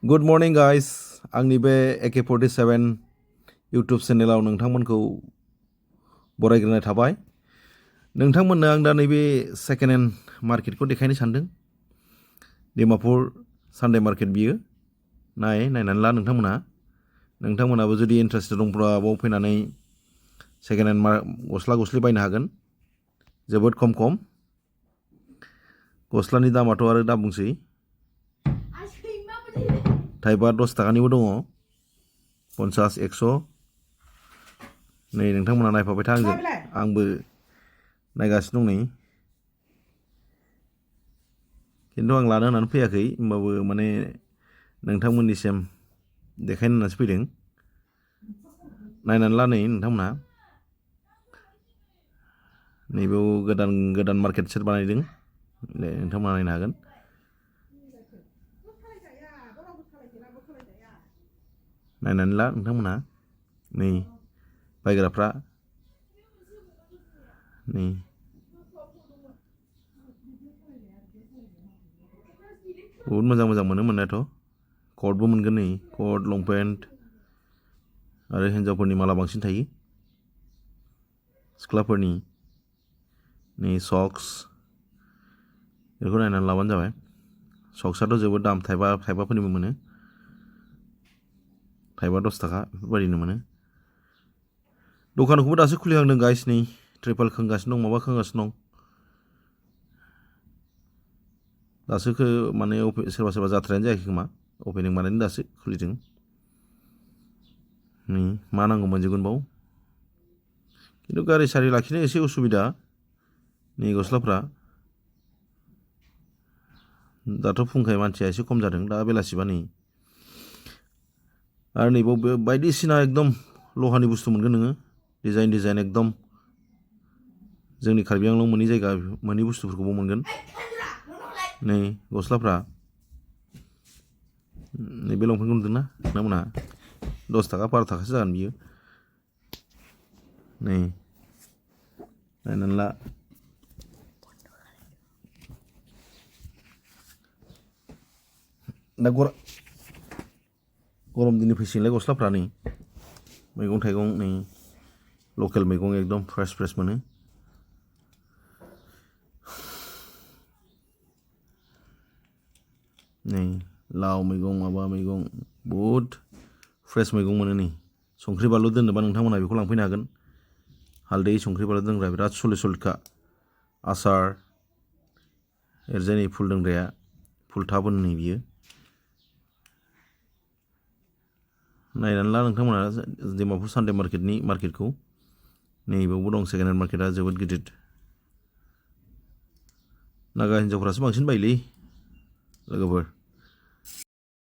Good morning guys आंनि बे AK47 YouTube चेनेलाव नोंथांमोनखौ बरायग्रोनाय थाबाय। नोंथांमोननो आं दा नैबे सेकेन्ड हेन्ड मार्केटखौ देखायनो सानदों। डिमापुर सानडे मार्केट बियो। नायनानै ला नोंथांमोनाबो जुदि इन्टारेस्टेड दंब्ला बाव फैनानै सेकेन्ड हेन्ड गस्ला गस्लि बायनो हागोन। जोबोद खम गस्लानि दामाथ' आरो दा बुंसै थाइबा 10 थाखानिबो दङ 50 100 नै नोंथांमोना नायफाबाय था आंबो नायगासिनो दं नै खिन्थु आं लानो होननानै फैयाखै होमबाबो माने नोंथांमोननिसिम देखायनो होननासो फैदों। नायनानै ला नै नोंथांमोना नैबेयाव गोदान मार्केट सेट बानायदों नोंथांमोना नायनो हागोन। नायनानै ला नोंथांमोना नै बायग्राफ्रा नै बहुद मोजां मोनो मोननायाथ' कटबो मोनगोन नै कट लंपेन्ट आरो हिन्जावफोरनि माला बांसिन थायो सिख्लाफोरनि नै सक्स बेखौ नायनानै लाबानो जाबाय। सक्सआथ' जोबोद दाम थाइबाफोरनिबो मोनो थाइबा 10 थाखा बेफोरबायदिनो मोनो। दखानखौबो दासो खुलिहांदों गाइस नै ट्रिपाल खोंगासिनो दं माबा खोंगासिनो दं दासो माने सोरबा जाथ्रायानो जायाखै खोमा अपेनिं बानायनो दासो खुलिदों। नै मा नांगौ मोनजोबगोन बाव खिन्थु गारि सारि लाखिनो एसे उसुबिदा नै गस्लाफ्रा दाथ' फुंखाय मानसिया एसे खम जादों दा बेलासिबा नै आरो नैबाव बायदिसिना एकदम लहानि बुस्थु मोनगोन नोङो डिजाइन एकदम जोंनि कार्बि आंलं मोनै बुस्थुफोरखौबो मोनगोन। नै गस्लाफ्रा नैबे लंपेन्टखौ नुदोंना नोंथांमोना 10 थाखा 12 थाखासो जागोन बियो। नै नायनानै ला दा गरम दिननि फैसिगोनलाय गस्लाफ्रा नै मैगं थाइगं नै लकेल मैगं एकदम फ्रेस मोनो। नै लाव मैगं माबा मैगं बहुद फ्रेस मैगं मोनो नै संख्रि बानलु दोननोबा नोंथांमोना बेखौ लांफैनो हागोन। हालदै संख्रि बानलु दोनग्रा बिराद सलिडखा आसार ओरैजाय नै फुल दोनग्राया फुलथाब नै बियो नायनानै ला नोंथांमोना डिमापुर सानडे मार्केटखौ नैबावबो दं सेकेन्ड हेन्ड मार्केटआ जोबोद गिदिर नागा हिन्जावफ्रासो बांसिन बायोलै लोगोफोर।